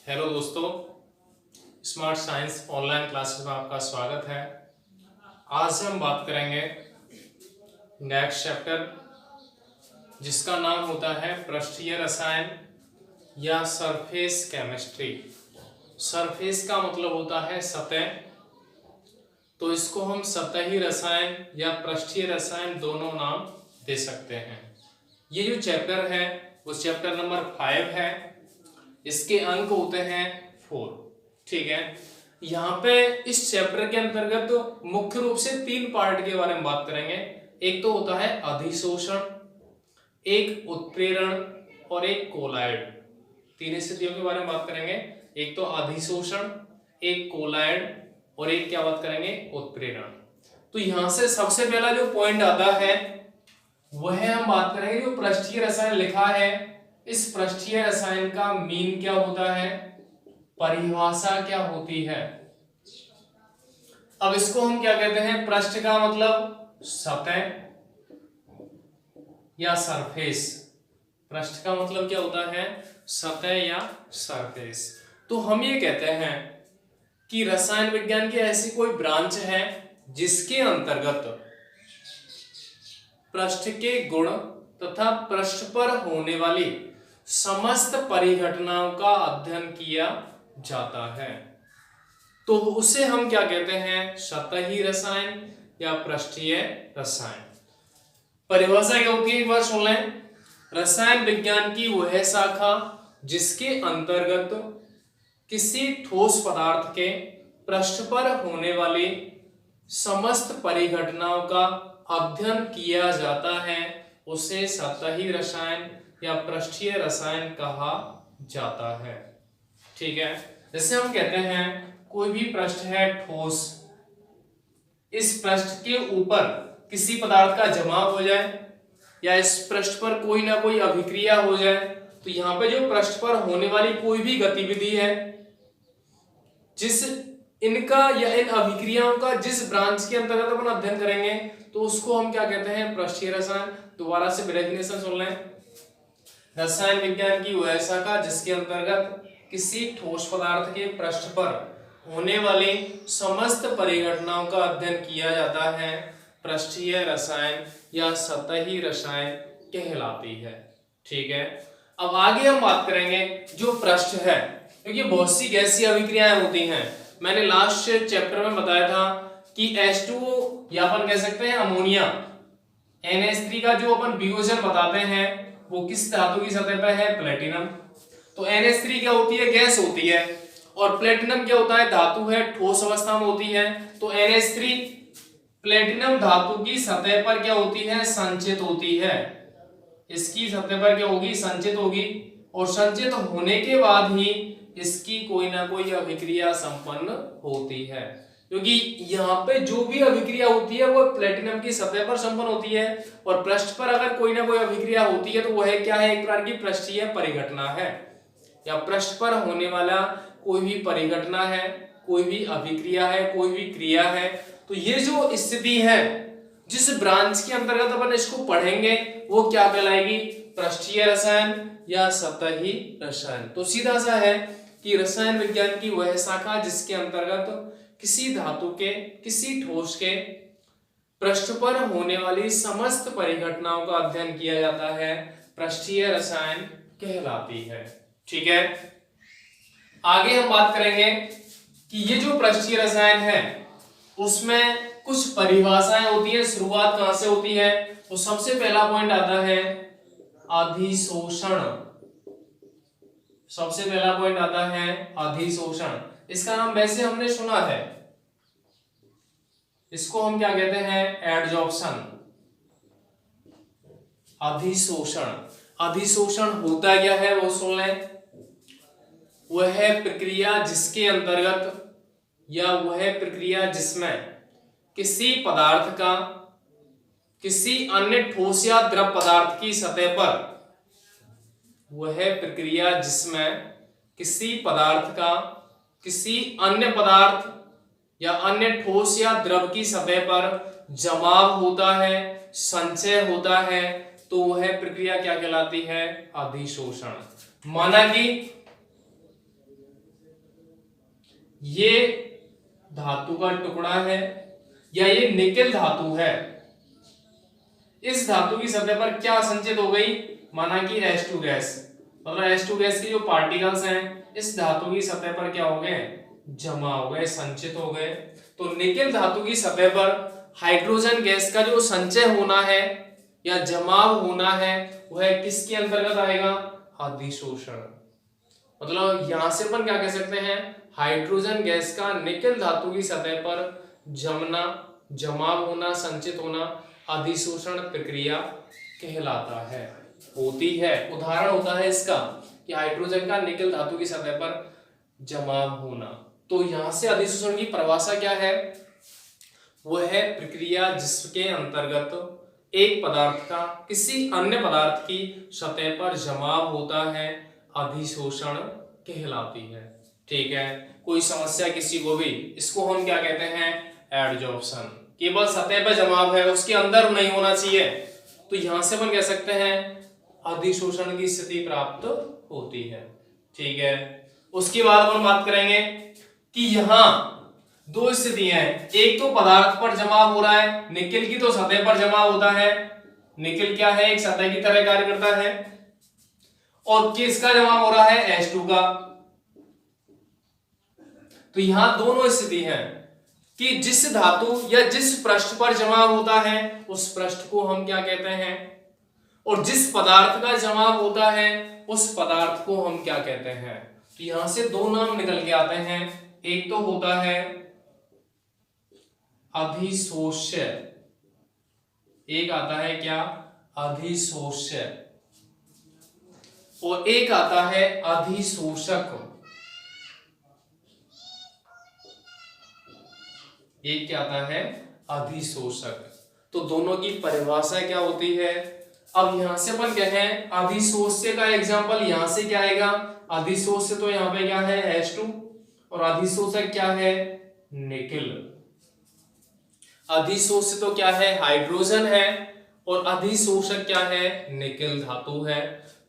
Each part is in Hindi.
हेलो दोस्तों, स्मार्ट साइंस ऑनलाइन क्लासेस में आपका स्वागत है। आज हम बात करेंगे नेक्स्ट चैप्टर जिसका नाम होता है पृष्ठीय रसायन या सरफेस केमिस्ट्री। सरफेस का मतलब होता है सतह, तो इसको हम सतही रसायन या पृष्ठीय रसायन दोनों नाम दे सकते हैं। ये जो चैप्टर है वो चैप्टर नंबर 5 है। इसके अंक होते हैं 4। ठीक है, यहाँ पे इस चैप्टर के अंतर्गत तो मुख्य रूप से 3 पार्ट के बारे में बात करेंगे। एक तो होता है अधिशोषण, एक उत्प्रेरण और एक कोलाइड। तीन स्थितियों के बारे में बात करेंगे। एक तो अधिशोषण, एक कोलाइड और एक क्या बात करेंगे, उत्प्रेरण। तो यहां से सबसे पहला जो पॉइंट आता है वह हम बात करेंगे जो पृष्ठीय रसायन लिखा है। इस पृष्ठीय रसायन का मीन क्या होता है, परिभाषा क्या होती है। अब इसको हम क्या कहते हैं, पृष्ठ का मतलब सतह या सरफेस। पृष्ठ का मतलब क्या होता है, सतह या सरफेस। तो हम ये कहते हैं कि रसायन विज्ञान की ऐसी कोई ब्रांच है जिसके अंतर्गत पृष्ठ के गुण तथा पृष्ठ पर होने वाली समस्त परिघटनाओं का अध्ययन किया जाता है, तो उसे हम क्या कहते हैं, सतही रसायन या पृष्ठीय रसायन। परिभाषा क्या होती है एक बार सुन लें। रसायन विज्ञान की वह शाखा जिसके अंतर्गत किसी ठोस पदार्थ के पृष्ठ पर होने वाली समस्त परिघटनाओं का अध्ययन किया जाता है, उसे सतही रसायन या पृष्ठीय रसायन कहा जाता है। ठीक है, जैसे हम कहते हैं कोई भी पृष्ठ है ठोस, इस पृष्ठ के ऊपर किसी पदार्थ का जमाव हो जाए या इस पृष्ठ पर कोई ना कोई अभिक्रिया हो जाए, तो यहाँ पे जो पृष्ठ पर होने वाली कोई भी गतिविधि है, जिस इनका या इन अभिक्रियाओं का जिस ब्रांच के अंतर्गत अपन अध्ययन करेंगे तो उसको हम क्या कहते हैं, पृष्ठीय रसायन। दोबारा से डेफिनेशन सुन लें। रसायन विज्ञान की वह शाखा जिसके अंतर्गत किसी ठोस पदार्थ के पृष्ठ पर होने वाली समस्त परिघटनाओं का अध्ययन किया जाता है, पृष्ठीय रसायन या सतही रसायन कहलाती है। ठीक है, अब आगे हम बात करेंगे जो पृष्ठ है, क्योंकि बहुत सी गैसीय अभिक्रियाएं होती हैं। मैंने लास्ट चैप्टर में बताया था कि H2O या अपन कह सकते हैं अमोनिया, NH3 का जो अपन वियोजन बताते हैं वो किस धातु की सतह पर है, प्लेटिनम। तो NH3 क्या होती है, गैस होती है, और प्लेटिनम क्या होता है, धातु है, ठोस अवस्था में होती है। तो NH3 प्लेटिनम धातु की सतह पर क्या होती है, संचित होती है। इसकी सतह पर क्या होगी, संचित होगी, और संचित होने के बाद ही इसकी कोई ना कोई अभिक्रिया संपन्न होती है, क्योंकि यहाँ पे जो भी अभिक्रिया होती है वो प्लेटिनम की सतह पर संपन्न होती है, और पृष्ठ पर अगर कोई ना कोई अभिक्रिया होती है तो वह क्या है, एक प्रकार की पृष्ठीय परिघटना है, या पृष्ठ पर होने वाला कोई भी परिघटना है, कोई भी अभिक्रिया है, कोई भी क्रिया है। तो ये जो स्थिति है जिस ब्रांच के अंतर्गत अपन इसको पढ़ेंगे वो क्या कहलाएगी, पृष्ठीय रसायन या सतही रसायन। तो सीधा सा है कि रसायन विज्ञान की वह शाखा जिसके अंतर्गत किसी धातु के, किसी ठोस के पृष्ठ पर होने वाली समस्त परिघटनाओं का अध्ययन किया जाता है, पृष्ठीय रसायन कहलाती है। ठीक है, आगे हम बात करेंगे कि ये जो पृष्ठीय रसायन है उसमें कुछ परिभाषाएं होती है। शुरुआत कहां से होती है, तो सबसे पहला पॉइंट आता है अधिशोषण। सबसे पहला पॉइंट आता है अधिशोषण। इसका नाम वैसे हमने सुना है, इसको हम क्या कहते हैं, एडजॉर्प्शन। अधिशोषण, अधिशोषण होता क्या है वो सुन लें। वह प्रक्रिया जिसके अंतर्गत या वह प्रक्रिया जिसमें किसी पदार्थ का किसी अन्य ठोस या द्रव पदार्थ की सतह पर, वह प्रक्रिया जिसमें किसी पदार्थ का किसी अन्य पदार्थ या अन्य ठोस या द्रव की सतह पर जमाव होता है, संचय होता है, तो वह प्रक्रिया क्या कहलाती है, अधिशोषण। माना कि ये धातु का टुकड़ा है या ये निकेल धातु है, इस धातु की सतह पर क्या संचित हो गई, माना कि H2 गैस, मतलब H2 गैस के जो पार्टिकल्स हैं इस धातु की सतह पर क्या हो गए, जमा हो गए, संचित हो गए। तो निकेल धातु की सतह पर हाइड्रोजन गैस का जो संचय होना है या जमाव होना है वह किसके अंतर्गत आएगा, अधिशोषण। मतलब यहां से अपन क्या कह सकते हैं, हाइड्रोजन गैस का निकेल धातु की सतह पर जमना, जमाव होना, संचित होना अधिशोषण प्रक्रिया कहलाता है, होती है। उदाहरण होता है इसका कि हाइड्रोजन का निकेल धातु की सतह पर जमाव होना। तो यहां से अधिशोषण की परिभाषा क्या है, वह है प्रक्रिया जिसके अंतर्गत एक पदार्थ का किसी अन्य पदार्थ की सतह पर जमाव होता है, अधिशोषण कहलाती है। ठीक है, कोई समस्या किसी को भी, इसको हम क्या कहते हैं, एडजॉर्प्शन। केवल सतह पर जमाव है, उसके अंदर नहीं होना चाहिए, तो यहां से अपन कह सकते हैं अधिशोषण की स्थिति प्राप्त होती है। ठीक है, उसके बाद अपन बात करेंगे कि यहां दो स्थितियां हैं, एक तो पदार्थ पर जमाव हो रहा है, निकेल की तो सतह पर जमाव होता है, निकेल क्या है, एक सतह की तरह कार्य करता है, और किसका जमाव हो रहा है, H2 का। तो यहां दोनों स्थिति है कि जिस धातु या जिस पृष्ठ पर जमाव होता है उस पृष्ठ को हम क्या कहते हैं, और जिस पदार्थ का जमाव होता है उस पदार्थ को हम क्या कहते हैं। तो यहां से दो नाम निकल के आते हैं, एक तो होता है अधिशोष्य, एक आता है क्या, अधिशोष्य, और एक आता है अधिशोषक। एक क्या आता है, अधिशोषक। तो दोनों की परिभाषा क्या होती है। अब यहां से अपन कहें अधिशोष्य का एग्जांपल, यहां से क्या आएगा, अधिशोष्य तो यहां पे क्या है, H2, और अधिशोषक क्या है, निकेल। अधिशोष्य तो क्या है, हाइड्रोजन है, और अधिशोषक क्या है, निकेल धातु है।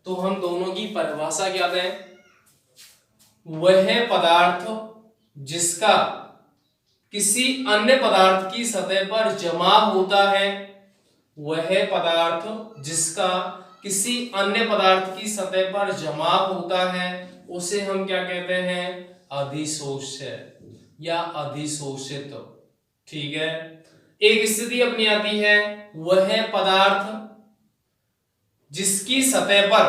तो हम दोनों की परिभाषा क्या दें, वह पदार्थ जिसका किसी अन्य पदार्थ की सतह पर जमाव होता है, वह पदार्थ जिसका किसी अन्य पदार्थ की सतह पर जमाव होता है उसे हम क्या कहते हैं, अधिशोष्य या अधिशोषित। ठीक है, एक स्थिति अपनी आती है, वह पदार्थ जिसकी सतह पर,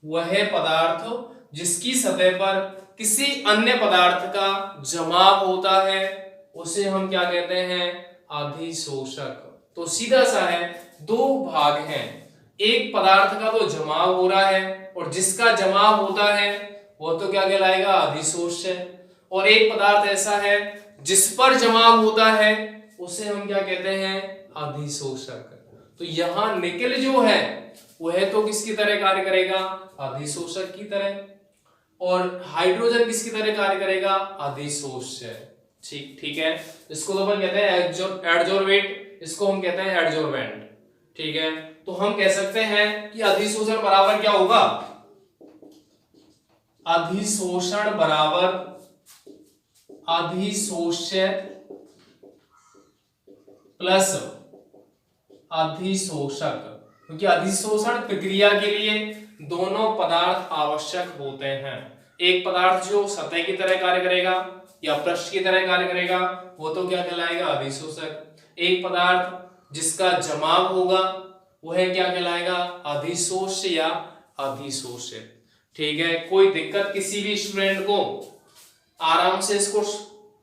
वह पदार्थ जिसकी सतह पर किसी अन्य पदार्थ का जमाव होता है उसे हम क्या कहते हैं, अधिशोषक। तो सीधा सा है, दो भाग हैं, एक पदार्थ का तो जमाव हो रहा है और जिसका जमाव होता है वो तो क्या कहलाएगा, अधिशोष्य, और एक पदार्थ ऐसा है जिस पर जमाव होता है उसे हम क्या कहते हैं, अधिशोषक। तो यहां निकेल जो है वह तो किसकी तरह कार्य करेगा, अधिशोषक की तरह, और हाइड्रोजन किसकी तरह कार्य करेगा, अधिशोष्य। ठीक है, इसको तो अपन कहते हैं एडजॉर्वेट, इसको हम कहते हैं एडजॉर्वेंट। ठीक है, तो हम कह सकते हैं कि अधिशोषण बराबर क्या होगा, अधिशोषण बराबर अधिशोष्य प्लस अधिशोषक, क्योंकि अधिशोषण प्रक्रिया के लिए दोनों पदार्थ आवश्यक होते हैं। एक पदार्थ जो सतह की तरह कार्य करेगा या पृष्ठ की तरह कार्य करेगा वो तो क्या कहलाएगा, अधिशोषक। एक पदार्थ जिसका जमाव होगा वह क्या कहलाएगा, अधिशोष्य या अधिशोषित। ठीक है, कोई दिक्कत किसी भी स्टूडेंट को आराम से इसको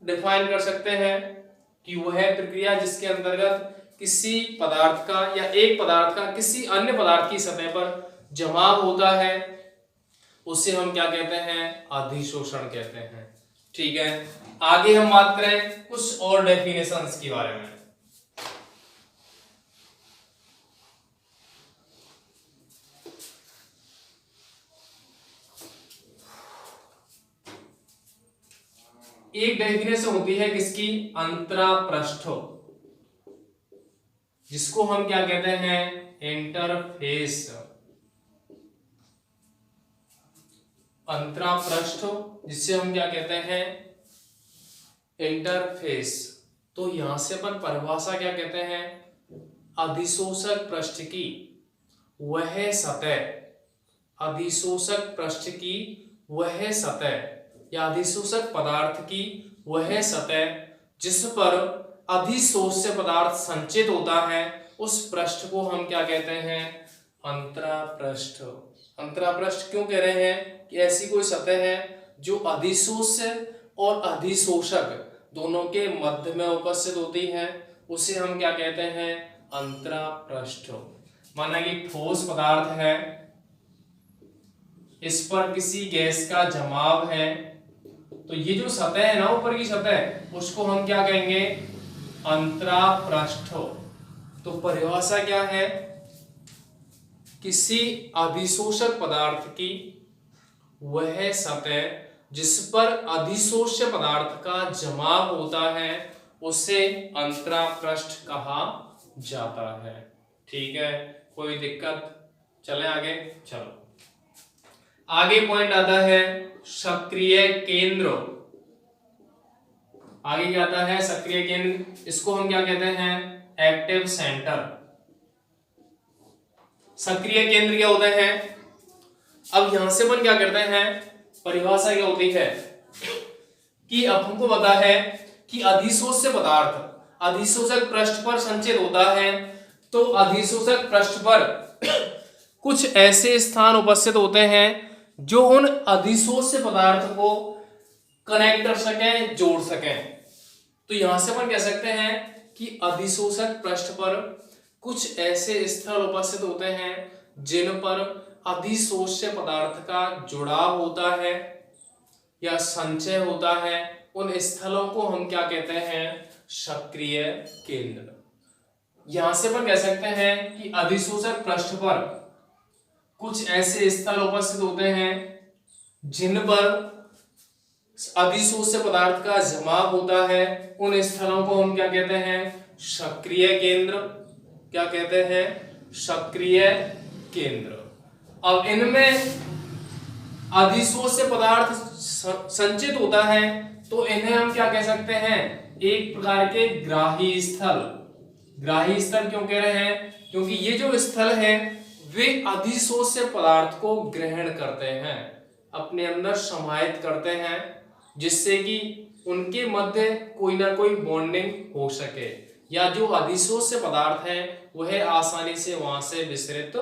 डिफाइन कर सकते हैं कि वह प्रक्रिया जिसके अंतर्गत किसी पदार्थ का या एक पदार्थ का किसी अन्य पदार्थ की सतह पर जमाव होता है उसे हम क्या कहते हैं, अधिशोषण कहते हैं। ठीक है, आगे हम बात करें कुछ और डेफिनेशंस के बारे में। एक डेफिनेशन होती है किसकी, अंतरापृष्ठ, जिसको हम क्या कहते हैं, इंटरफेस। अंतरापृष्ठ जिससे हम क्या कहते हैं, इंटरफेस। तो यहां से अपन परिभाषा क्या कहते हैं, अधिशोषक पृष्ठ की वह सतह, अधिशोषक पृष्ठ की वह सतह या अधिशोषक पदार्थ की वह सतह जिस पर अधिशोष्य पदार्थ संचित होता है, उस पृष्ठ को हम क्या कहते हैं, अंतरापृष्ठ। अंतरापृष्ठ क्यों कह रहे हैं कि ऐसी कोई सतह है जो अधिशोष्य और अधिशोषक दोनों के मध्य में उपस्थित होती है, उसे हम क्या कहते हैं, अंतरापृष्ठ। माना कि ठोस पदार्थ है, इस पर किसी गैस का जमाव है, तो ये जो सतह है ना, ऊपर की सतह, उसको हम क्या कहेंगे, अंतरापृष्ठ। तो परिभाषा क्या है, किसी अधिशोषक पदार्थ की वह सतह जिस पर अधिशोष्य पदार्थ का जमाव होता है, उसे अंतरापृष्ठ कहा जाता है। ठीक है, कोई दिक्कत, चलें आगे। चलो आगे पॉइंट आता है सक्रिय केंद्र। आगे क्या आता है, सक्रिय केंद्र। इसको हम क्या कहते हैं, एक्टिव सेंटर। सक्रिय केंद्र क्या होते हैं, अब यहां से अपन क्या करते हैं, परिभाषा क्या होती है कि अब हमको पता है कि अधिशोष्य पदार्थ अधिशोषक पृष्ठ पर संचित होता है, तो अधिशोषक पृष्ठ पर कुछ ऐसे स्थान उपस्थित होते हैं जो उन अधिशोष्य पदार्थ को कनेक्ट कर सकें, जोड़ सकें। तो यहां से अपन कह सकते हैं कि अधिशोषक पृष्ठ पर कुछ ऐसे स्थल उपस्थित होते हैं जिन पर अधिशोष्य पदार्थ का जुड़ाव होता है या संचय होता है। उन स्थलों को हम क्या कहते हैं, सक्रिय केंद्र। यहां से अपन कह सकते हैं कि अधिशोषक पृष्ठ पर कुछ ऐसे स्थल उपस्थित होते हैं जिन पर अधिशोष्य पदार्थ का जमाव होता है। उन स्थलों को हम क्या कहते हैं, सक्रिय केंद्र। क्या कहते हैं, सक्रिय केंद्र। अब इनमें अधिशोष्य पदार्थ संचित होता है, तो इन्हें हम क्या कह सकते हैं, एक प्रकार के ग्राही स्थल। ग्राही स्थल क्यों कह रहे हैं, क्योंकि ये जो स्थल है वे अधिशोष्य पदार्थ को ग्रहण करते हैं, अपने अंदर समाहित करते हैं, जिससे कि उनके मध्य कोई ना कोई बॉन्डिंग हो सके, या जो अधिशोष्य पदार्थ है वह आसानी से वहां से विसरित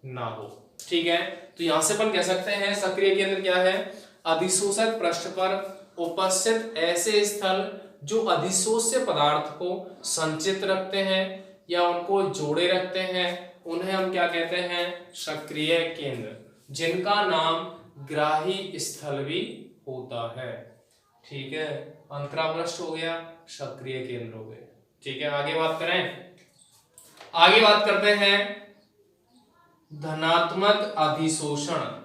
ना हो। ठीक है, तो यहां से अपन कह सकते हैं सक्रिय केंद्र क्या है, अधिशोषक पृष्ठ पर उपस्थित ऐसे स्थल जो अधिशोष्य पदार्थ को संचित रखते हैं या उनको जोड़े रखते हैं, उन्हें हम क्या कहते हैं, सक्रिय केंद्र, जिनका नाम ग्राही स्थल भी होता है। ठीक है, अंतरापृष्ठ हो गया, सक्रिय केंद्र हो गए। ठीक है, आगे बात करें। आगे बात करते हैं धनात्मक अधिशोषण।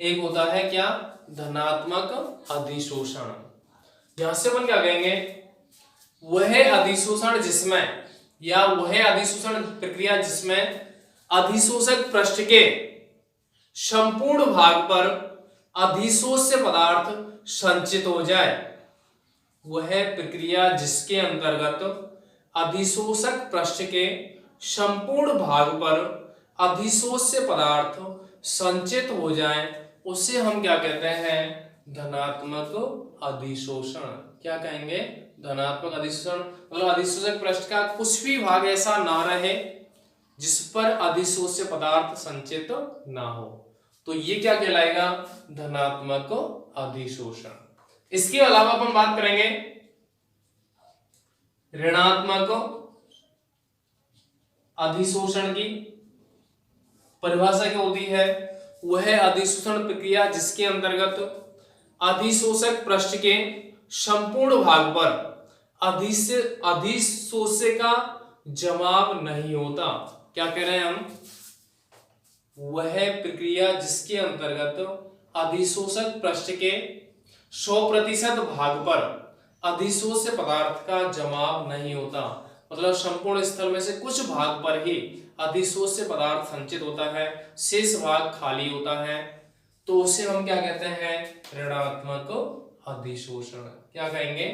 एक होता है क्या, धनात्मक अधिशोषण। यहां से अपन क्या कहेंगे, वह अधिशोषण जिसमें या वह अधिशोषण प्रक्रिया जिसमें अधिशोषक पृष्ठ के संपूर्ण भाग पर अधिशोष्य पदार्थ संचित हो जाए, वह प्रक्रिया जिसके अंतर्गत अधिशोषक पृष्ठ के संपूर्ण भाग पर अधिशोष्य पदार्थ संचित हो जाए, उसे हम क्या कहते हैं, धनात्मक अधिशोषण। क्या कहेंगे, धनात्मक अधिशोषण। मतलब अधिशोषक पृष्ठ का कुछ भी भाग ऐसा ना रहे जिस पर अधिशोष्य पदार्थ संचित ना हो, तो ये क्या कहलाएगा, धनात्मक अधिशोषण। इसके अलावा अपन बात करेंगे ऋणात्मक अधिशोषण की। परिभाषा क्या होती है, वह अधिशोषण प्रक्रिया जिसके अंतर्गत अधिशोषक पृष्ठ के संपूर्ण भाग पर अधिशोष्य का जमाव नहीं होता। क्या कह रहे हैं हम, वह प्रक्रिया जिसके अंतर्गत अधिशोषक पृष्ठ के 100% भाग पर अधिशोष्य पदार्थ का जमाव नहीं होता। मतलब संपूर्ण स्थल में से कुछ भाग पर ही अधिशोष्य पदार्थ संचित होता है, शेष भाग खाली होता है। तो उसे हम क्या कहते हैं, ऋणात्मक अधिशोषण। क्या कहेंगे,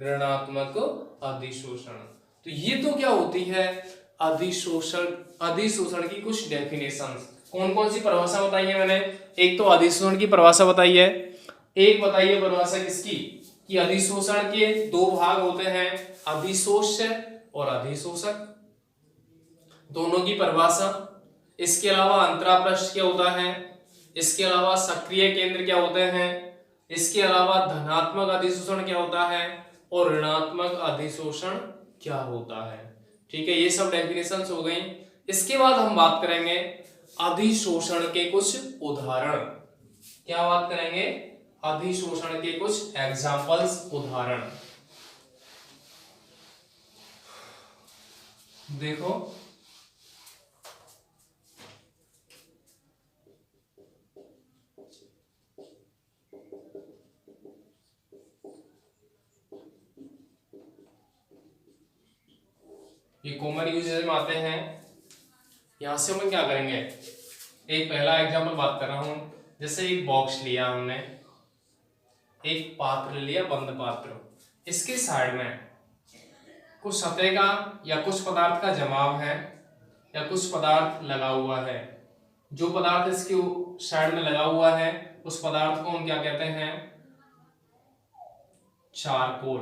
ऋणात्मक अधिशोषण। तो ये तो क्या होती है अधिशोषण, अधिशोषण की कुछ डेफिनेशंस। कौन कौन सी परिभाषा बताई है मैंने, एक तो अधिशोषण की परिभाषा बताई है, एक बताइए परिभाषा किसकी, कि अधिशोषण के दो भाग होते हैं, अधिशोष्य और अधिशोषक, दोनों की परिभाषा। इसके अलावा अंतरापृष्ठ क्या होता है, इसके अलावा सक्रिय केंद्र क्या होते हैं, इसके अलावा धनात्मक अधिशोषण क्या होता है और ऋणात्मक अधिशोषण क्या होता है। ठीक है, ये सब डेफिनेशंस हो गई। इसके बाद हम बात करेंगे अधिशोषण के कुछ उदाहरण। क्या बात करेंगे, अधिशोषण के कुछ एग्जांपल्स, उदाहरण। देखो ये कॉमन यूजेज में आते हैं। यहां से हम क्या करेंगे, एक पहला एग्जांपल बात कर रहा हूं, जैसे एक बॉक्स लिया हमने, एक पात्र लिया, बंद पात्र, इसके साइड में कुछ सतह का या कुछ पदार्थ का जमाव है या कुछ पदार्थ लगा हुआ है। जो पदार्थ इसके साइड में लगा हुआ है उस पदार्थ को हम क्या कहते हैं, चारकोल।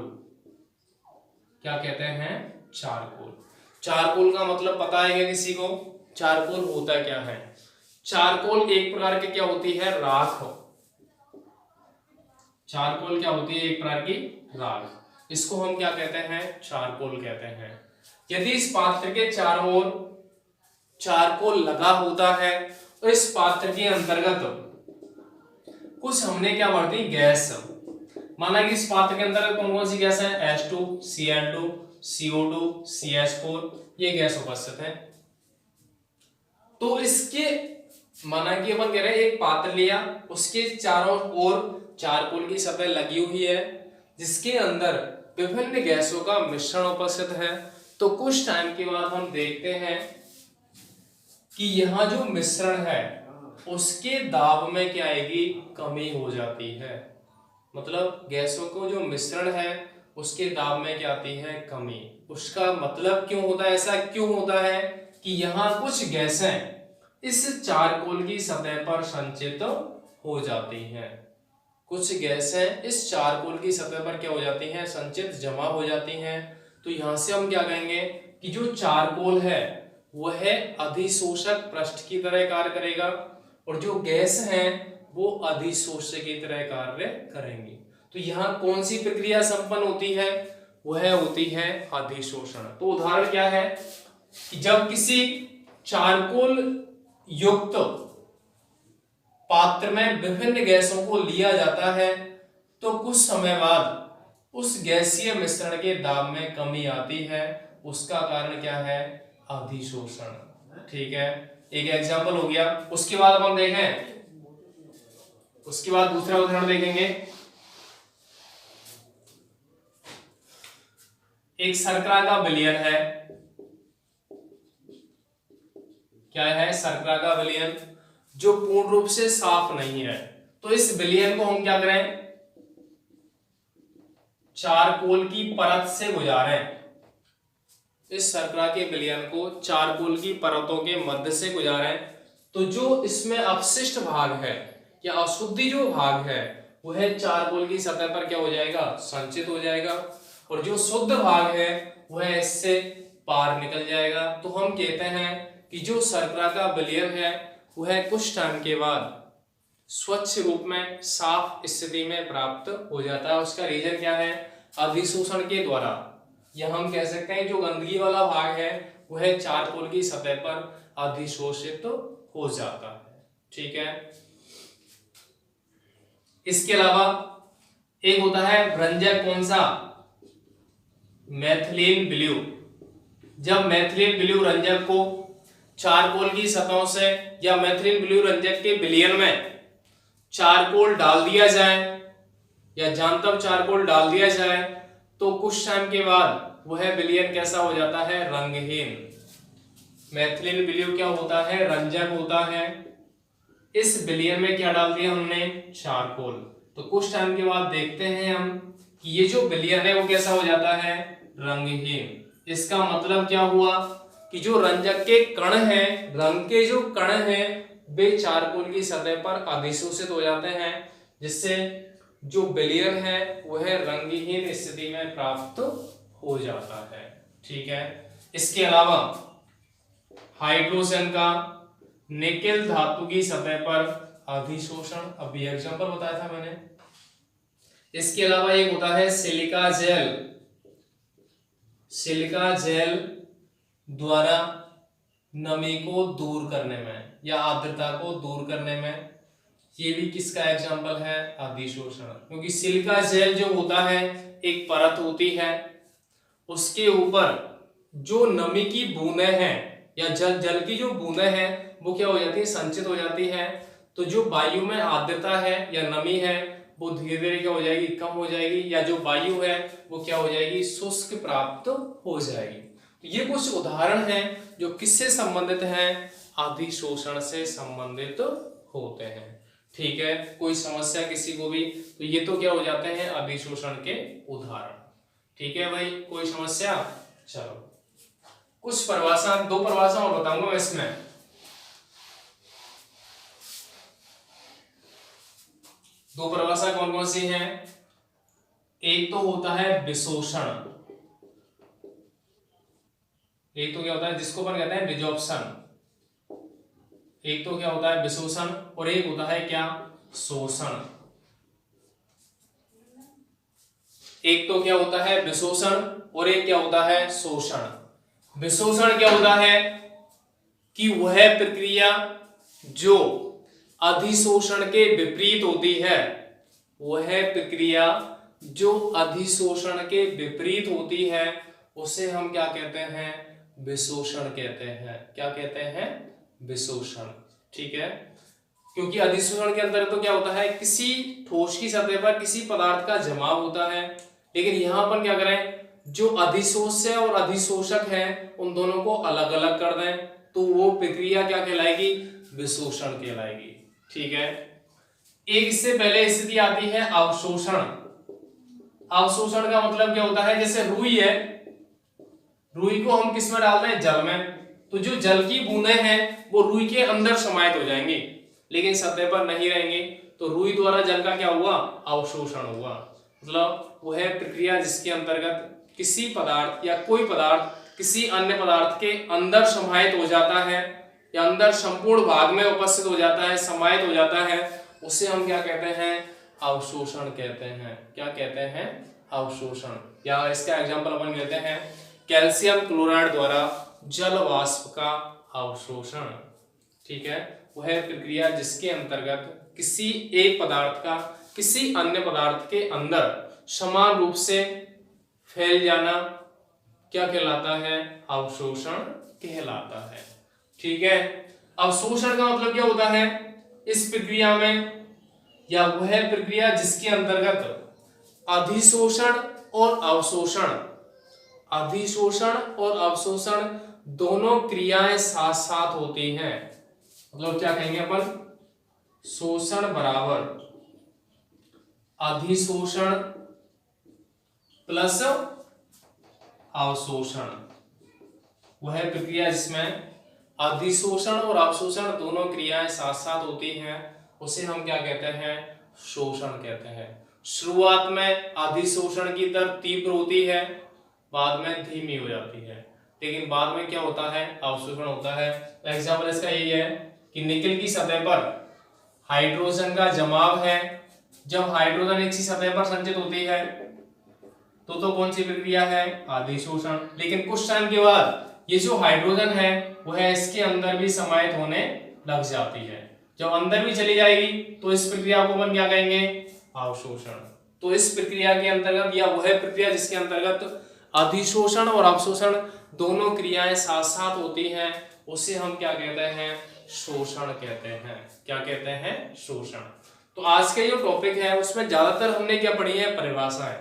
क्या कहते हैं, चारकोल। चारकोल का मतलब पता है क्या किसी को, चारकोल होता क्या है। चारकोल एक प्रकार की क्या होती है, राख। चारकोल क्या होती है, एक प्रकार की राख। इसको हम क्या कहते हैं, चारकोल कहते हैं। यदि इस पात्र के चारों ओर चारकोल लगा होता है तो इस पात्र के अंतर्गत कुछ हमने क्या बढ़ती गैस, माना कि इस पात्र के अंदर कौन कौन सी गैस है, H2, Cl2, CO2, CH4, ये गैस उपस्थित है। तो इसके माना कि अपन कह रहे हैं एक पात्र लिया, उसके चारों ओर चारकोल की सतह लगी हुई है जिसके अंदर विभिन्न गैसों का मिश्रण उपस्थित है। तो कुछ टाइम के बाद हम देखते हैं कि यहाँ जो मिश्रण है उसके दाब में क्या आएगी, कमी हो जाती है। मतलब गैसों को जो मिश्रण है उसके दाब में क्या आती है, कमी। उसका मतलब क्यों होता है, ऐसा क्यों होता है कि यहाँ कुछ गैसें इस चारकोल की सतह पर संचित हो जाती हैं। कुछ गैसें इस चारकोल की सतह पर क्या हो जाती हैं, संचित जमा हो जाती हैं। तो यहां से हम क्या कहेंगे कि जो चारकोल है वह अधिशोषक पृष्ठ की तरह कार्य करेगा और जो गैस हैं वो अधिशोष्य की तरह कार्य करेंगी। तो यहाँ कौन सी प्रक्रिया संपन्न होती है, वह होती है अधिशोषण। तो उदाहरण क्या है कि जब किसी चारकोल युक्त पात्र में विभिन्न गैसों को लिया जाता है तो कुछ समय बाद उस गैसीय मिश्रण के दाब में कमी आती है। उसका कारण क्या है, अधिशोषण। ठीक है, एक एग्जांपल हो गया। उसके बाद हम देखें, उसके बाद दूसरा उदाहरण देखेंगे। एक शर्करा का विलयन है, क्या है, शर्करा का विलयन जो पूर्ण रूप से साफ नहीं है। तो इस विलयन को हम क्या करें, चारकोल की परत से गुजारें। इस शर्करा के विलयन को चारकोल की परतों के मध्य से गुजारें तो जो इसमें अपशिष्ट भाग है या अशुद्धि जो भाग है वह चारकोल की सतह पर क्या हो जाएगा, संचित हो जाएगा और जो शुद्ध भाग है वह इससे पार निकल जाएगा। तो हम कहते हैं कि जो शर्करा का विलयन है वह कुछ टाइम के बाद स्वच्छ रूप में साफ स्थिति में प्राप्त हो जाता है। उसका रीजन क्या है, अधिशोषण के द्वारा। यह हम कह सकते हैं जो गंदगी वाला भाग है वह चारकोल की सतह पर अधिशोषित हो जाता है। ठीक है, इसके अलावा एक होता है रंजक, कौन सा, मैथिलीन ब्लू। जब मैथिलीन ब्लू रंजक को चारकोल की सतहों से या मैथिलीन ब्लू रंजक के विलयन में चारकोल डाल दिया जाए या जानतब चारकोल डाल दिया जाए तो कुछ टाइम के बाद वह विलयन कैसा हो जाता है, रंगहीन। मैथिलीन ब्लू क्या होता है, रंजक होता है इस विलयन में क्या डाल दिया हमने, चारकोल। तो कुछ टाइम के बाद देखते हैं हम कि ये जो विलयन है वो कैसा हो जाता है, रंगहीन। इसका मतलब क्या हुआ कि जो रंजक के कण हैं, रंग के जो कण हैं, वे चारकोल की सतह पर अधिशोषित हो जाते हैं, जिससे जो विलयन है वह रंगहीन स्थिति में प्राप्त हो जाता है। ठीक है। इसके अलावा हाइड्रोजन का निकेल धातु की सतह पर अधिशोषण, अभी एग्जांपल बताया था मैंने। इसके अलावा एक होता है सिलिका जेल। सिलिका जेल द्वारा नमी को दूर करने में या आर्द्रता को दूर करने में, ये भी किसका एग्जांपल है, अधिशोषण। क्योंकि सिलिका जेल जो होता है एक परत होती है, उसके ऊपर जो नमी की बूंदें हैं या जल की जो बूंदें हैं वो क्या हो जाती है, संचित हो जाती है। तो जो वायु में आर्द्रता है या नमी है वो धीरे धीरे क्या हो जाएगी, कम हो जाएगी, या जो वायु है वो क्या हो जाएगी, शुष्क प्राप्त हो जाएगी। तो ये कुछ उदाहरण हैं जो किससे संबंधित हैं, अधिशोषण से संबंधित होते हैं। ठीक है। कोई समस्या किसी को भी, तो ये तो क्या हो जाते हैं, अधिशोषण के उदाहरण। ठीक है भाई, कोई समस्या। चलो कुछ परिभाषा, दो परिभाषा और बताऊंगा मैं इसमें। दो परिभाषा कौन कौन सी हैं, एक तो होता है विशोषण, एक तो क्या होता है जिसको अपन कहते हैं डिजॉर्प्शन, एक तो क्या होता है विशोषण और एक होता है क्या, शोषण। एक तो क्या होता है विशोषण और एक क्या होता है शोषण। विशोषण क्या होता है कि वह प्रक्रिया जो अधिशोषण के विपरीत होती है, वह प्रक्रिया जो अधिशोषण के विपरीत होती है उसे हम क्या कहते हैं, विशोषण कहते हैं। क्या कहते हैं, विशोषण। ठीक है। क्योंकि अधिशोषण के अंदर तो क्या होता है, किसी ठोस की सतह पर किसी पदार्थ का जमाव होता है, लेकिन यहां पर क्या करें, जो अधिशोष्य और अधिशोषक है उन दोनों को अलग अलग कर दें, तो वो प्रक्रिया क्या कहलाएगी, विशोषण कहलाएगी। ठीक है। एक इससे पहले स्थिति आती है अवशोषण। अवशोषण का मतलब क्या होता है, जैसे रुई है, रुई को हम किस में डालते हैं, जल में, तो जो जल की बूंदें हैं वो रुई के अंदर समाहित हो जाएंगी लेकिन सतह पर नहीं रहेंगी, तो रुई द्वारा जल का क्या हुआ, अवशोषण हुआ। मतलब वह प्रक्रिया जिसके अंतर्गत किसी पदार्थ या कोई पदार्थ किसी अन्य पदार्थ के अंदर समाहित हो जाता है या अंदर संपूर्ण भाग में उपस्थित हो जाता है, समाहित हो जाता है, उसे हम क्या कहते हैं, अवशोषण कहते हैं। क्या कहते हैं, अवशोषण। या इसका एग्जांपल अपन लेते हैं कैल्शियम क्लोराइड द्वारा जल वाष्प का अवशोषण। ठीक है। वह प्रक्रिया जिसके अंतर्गत किसी एक पदार्थ का किसी अन्य पदार्थ के अंदर समान रूप से फैल जाना क्या कहलाता है, अवशोषण कहलाता है। ठीक है। अवशोषण का मतलब क्या होता है, इस प्रक्रिया में या वह प्रक्रिया जिसके अंतर्गत अधिशोषण और अवशोषण, अधिशोषण और अवशोषण दोनों क्रियाएं साथ साथ होती हैं। मतलब क्या कहेंगे अपन, शोषण बराबर अधिशोषण प्लस अवशोषण। वह प्रक्रिया जिसमें अधिशोषण और अवशोषण दोनों क्रियाएं साथ साथ होती हैं उसे हम क्या कहते हैं, शोषण कहते हैं। शुरुआत में अधिशोषण की दर तीव्र होती है, बाद में धीमी हो जाती है, लेकिन बाद में क्या होता है, अवशोषण होता है। एग्जाम्पल इसका यही है कि निकेल की सतह पर हाइड्रोजन का जमाव है, जब हाइड्रोजन एक सी सतह पर संचित होती है तो कौन सी प्रक्रिया है, अधिशोषण। लेकिन कुछ टाइम के बाद ये जो हाइड्रोजन है वह इसके अंदर भी समाहित होने लग जाती है, जब अंदर भी चली जाएगी तो इस प्रक्रिया को अपन क्या कहेंगे, अवशोषण। तो इस प्रक्रिया के अंतर्गत या वह प्रक्रिया जिसके अंतर्गत अधिशोषण और अवशोषण दोनों क्रियाएं साथ साथ होती हैं उसे हम क्या कहते हैं, शोषण कहते हैं। क्या कहते हैं, शोषण। तो आज का जो टॉपिक है उसमें ज्यादातर हमने क्या पढ़ी है, परिभाषाएं।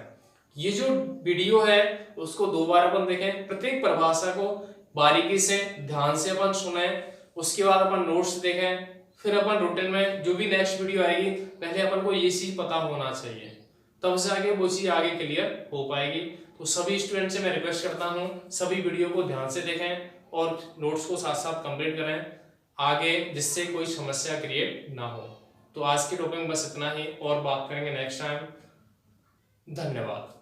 ये जो वीडियो है उसको दो बार अपन देखें, प्रत्येक परिभाषा को बारीकी से ध्यान से अपन सुने, उसके बाद अपन नोट्स देखें, फिर अपन रूटीन में जो भी नेक्स्ट वीडियो आएगी पहले अपन को ये चीज पता होना चाहिए, तब से आगे वो चीज आगे क्लियर हो पाएगी। तो सभी स्टूडेंट से मैं रिक्वेस्ट करता हूँ सभी वीडियो को ध्यान से देखें और नोट्स को साथ साथ कंप्लीट करें आगे, जिससे कोई समस्या क्रिएट ना हो। तो आज के टॉपिक में बस इतना ही, और बात करेंगे नेक्स्ट टाइम। धन्यवाद।